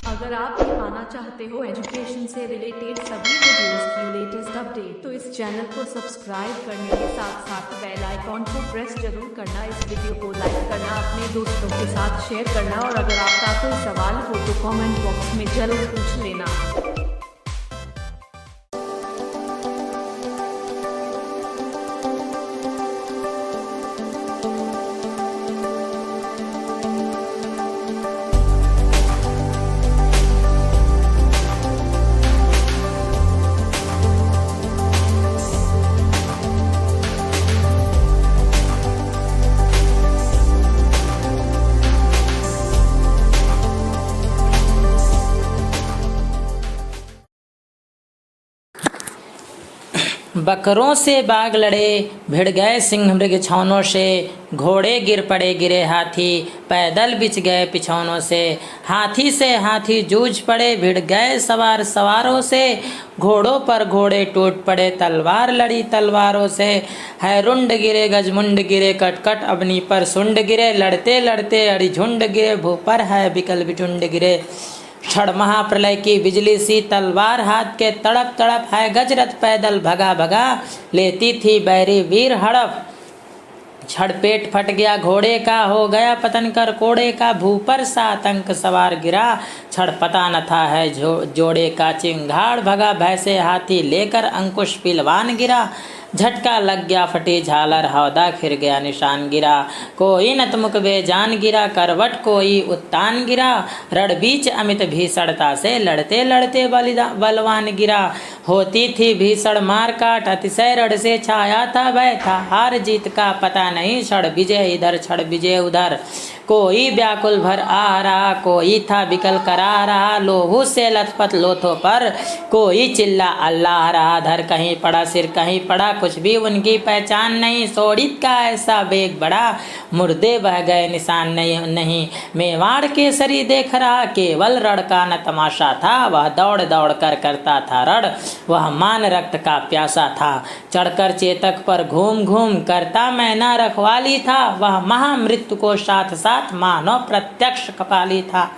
अगर आप भी पाना चाहते हो एजुकेशन से रिलेटेड सभी वीडियोस की लेटेस्ट अपडेट, तो इस चैनल को सब्सक्राइब करने के साथ साथ बेल आइकॉन को प्रेस जरूर करना। इस वीडियो को लाइक करना, अपने दोस्तों के साथ शेयर करना और अगर आपका कोई सवाल हो तो कमेंट बॉक्स में जरूर पूछ लेना। बकरों से बाघ लड़े, भिड़ गए सिंह मृग छौनों से। घोड़े गिर पड़े गिरे हाथी, पैदल बिछ गए पिछौनों से। हाथी से हाथी जूझ पड़े, भिड़ गए सवार सवारों से। घोड़ों पर घोड़े टूट पड़े, तलवार लड़ी तलवारों से। है रुंड गिरे गजमुंड गिरे, कटकट अबनी पर सुंड गिरे। लड़ते लड़ते अड़ी झुंड गिरे, भू पर है बिकल बिटुंड गिरे। क्षण महाप्रलय की बिजली सी तलवार हाथ के, तड़प तड़प है गजरथ पैदल भगा भगा। लेती थी बैरी वीर हड़प, क्षण पेट फट गया घोड़े का, हो गया पतन कर कोड़े का। भूपर सा आतंक सवार गिरा, क्षण पता न था है जोड़े का। चिंगाड़ भगा भैंसे हाथी लेकर, अंकुश पिलवान गिरा। झटका लग गया फटी झालर, हौदा फिर गया निशान गिरा। कोई नतमुख बेजान गिरा, करवट कोई उत्तान गिरा। रणबीच अमित भीषणता से, लड़ते लड़ते बलवान गिरा। होती थी भीषण मार काट, अतिशय रण से छाया था भय था। हार जीत का पता नहीं, क्षण विजय इधर क्षण विजय उधर। कोई व्याकुल भर आ रहा, कोई था बिकल करा रहा। लोहू से लथपथ लोथों पर, कोई चिल्ला अल्लाह रहा। धर कहीं पड़ा सिर कहीं पड़ा, कुछ भी उनकी पहचान नहीं। सोडित का ऐसा बेग बढ़ा, मुर्दे बह गए निशान नहीं। मेवाड़ केसरी देख रहा, केवल रण का न तमाशा था। वह दौड़ दौड़ कर करता था रण, वह मान रक्त का प्यासा था। चढ़कर चेतक पर घूम घूम करता मैना रखवाली था। वह महामृत्यु को साथ साथ मानो प्रत्यक्ष कपाली था।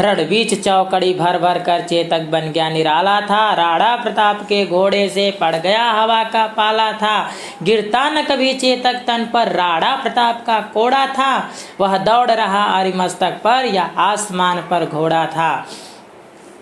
रणबीच चौकड़ी भर भर कर चेतक बन गया निराला था। राणा प्रताप के घोड़े से पड़ गया हवा का पाला था। गिरता न कभी चेतक तन पर, राणा प्रताप का कोड़ा था। वह दौड़ रहा अरिमस्तक पर, या आसमान पर घोड़ा था।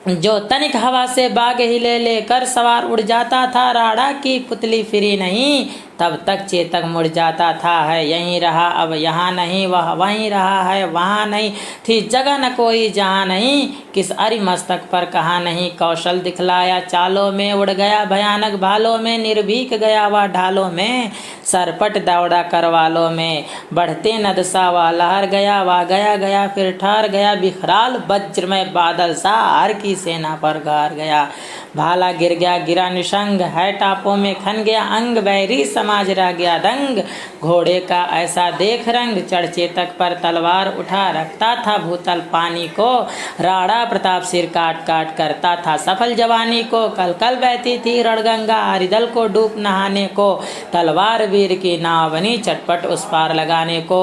जो तनिक हवा से बाग हिले लेकर सवार उड़ जाता था। राणा की पुतली फिरी नहीं, तब तक चेतक मुड़ जाता था। है यहीं रहा अब यहाँ नहीं, वह वहीं रहा है वहाँ नहीं। थी जगह न कोई जहाँ नहीं, किस अरिमस्तक पर कहाँ नहीं। कौशल दिखलाया चालों में, उड़ गया भयानक भालों में। निर्भीक गया वह ढालों में, सरपट दौड़ा करवालों में। बढ़ते नदसा वह लहर गया, वह गया गया फिर ठहर गया। बिखराल वज्र में बादल सा, हर की सेना पर गार गया। भाला गिर गया गिरा निशंग, है टापों में खन गया अंग। बैरी समाज रह गया दंग, घोड़े का ऐसा देख रंग। चढ़ चेतक पर तलवार उठा, रखता था भूतल पानी को। राणा प्रताप सिर काट काट करता था सफल जवानी को। कल कल बहती थी रणगंगा, हरिदल को डूब नहाने को। तलवार वीर की नाव बनी, चटपट उस पार लगाने को।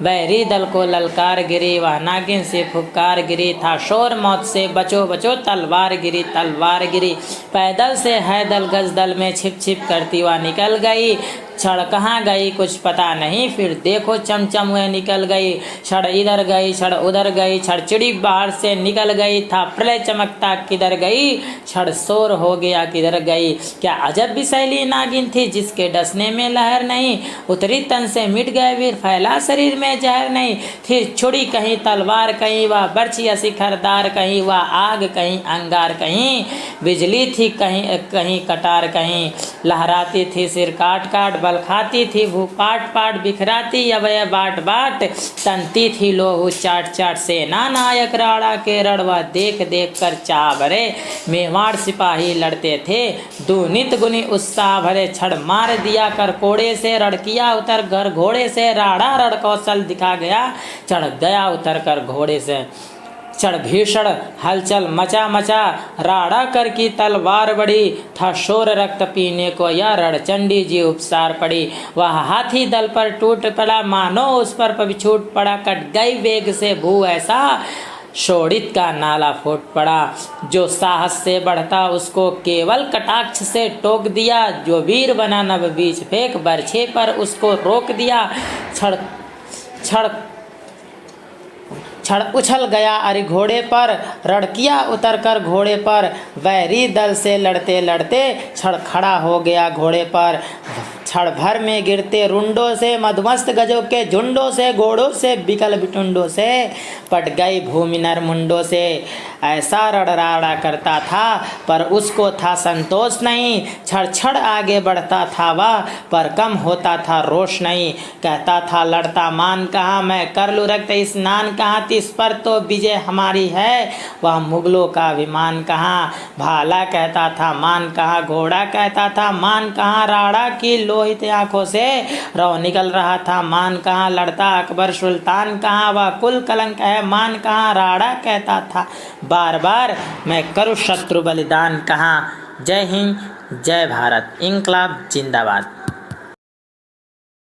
बैरी दल को ललकार गिरी, वह नागिन से फुफकार गिरी। था शोर मौत से बचो बचो, तलवार गिरी तलवार गिरी। पैदल से है दल गज दल में, छिप छिप करती वह निकल गई। क्षण कहाँ गई कुछ पता नहीं, फिर देखो चमचम हुए निकल गई। क्षण इधर गई क्षण उधर गई, क्षण चिड़ी बाहर से निकल गई। था प्रलय चमकता किधर गई, क्षण शोर हो गया किधर गई। क्या अजब विषैली नागिन थी, जिसके डसने में लहर नहीं। उतरी तन से मिट गए वीर, फैला शरीर में जहर नहीं। फिर छुड़ी कहीं तलवार कहीं, वह बर्छी शिखरदार कहीं। वह आग कहीं अंगार कहीं, बिजली थी कहीं कहीं कटार कहीं। लहराती थी सिर काट काट, बल खाती थी भू पाट पाट। बिखराती अवय बाट बाट, तनती थी लोहू चाट चाट। सेना नायक राणा के रण, वह देख देख कर चाह भरे। मेवाड़ सिपाही लड़ते थे, दुनित गुनी उत्साह भरे। छड़ मार दिया कर कोड़े से, रण किया उतर घर घोड़े से। राणा रण कौशल दिखा गया, चढ़ गया उतर कर घोड़े से। चढ़ भीषण हलचल मचा मचा, राणा कर की तलवार बढ़ी। था शोर रक्त पीने को, यह रणचंडी जी उपसार पड़ी। वह हाथी दल पर टूट पड़ा, मानो उस पर छूट पड़ा। कट गई वेग से भू ऐसा, शोणित का नाला फूट पड़ा। जो साहस से बढ़ता उसको केवल कटाक्ष से टोक दिया, जो वीर बना नभ बीच फेंक बरछे पर उसको रोक दिया। छड़ छड़ छड़ उछल गया अरि घोड़े पर, रड़किया उतर कर घोड़े पर, वैरी दल से लड़ते लड़ते छड़ खड़ा हो गया घोड़े पर। क्षण भर में गिरते रुंडों से, मधुमस्त गजों के झुंडों से, घोड़ों से बिकल बिटुंडों से, पट गई भूमि नर मुंडों से। ऐसा रड़राड़ा करता था पर उसको था संतोष नहीं, छड़ छड़ आगे बढ़ता था वह पर कम होता था रोष नहीं। कहता था लड़ता मान कहाँ, मैं कर लूँ रक्त स्नान कहाँ, तिस पर तो विजय हमारी है, वह मुगलों का विमान कहाँ। भाला कहता था मान कहाँ, घोड़ा कहता था मान कहाँ, राड़ा की लोहित आंखों से रौ निकल रहा था मान कहाँ। लड़ता अकबर सुल्तान कहाँ, वह कुल कलंक है मान कहाँ। राड़ा कहता था बार बार मैं करूँ शत्रु बलिदान कहाँ। जय हिंद, जय भारत, इंकलाब जिंदाबाद।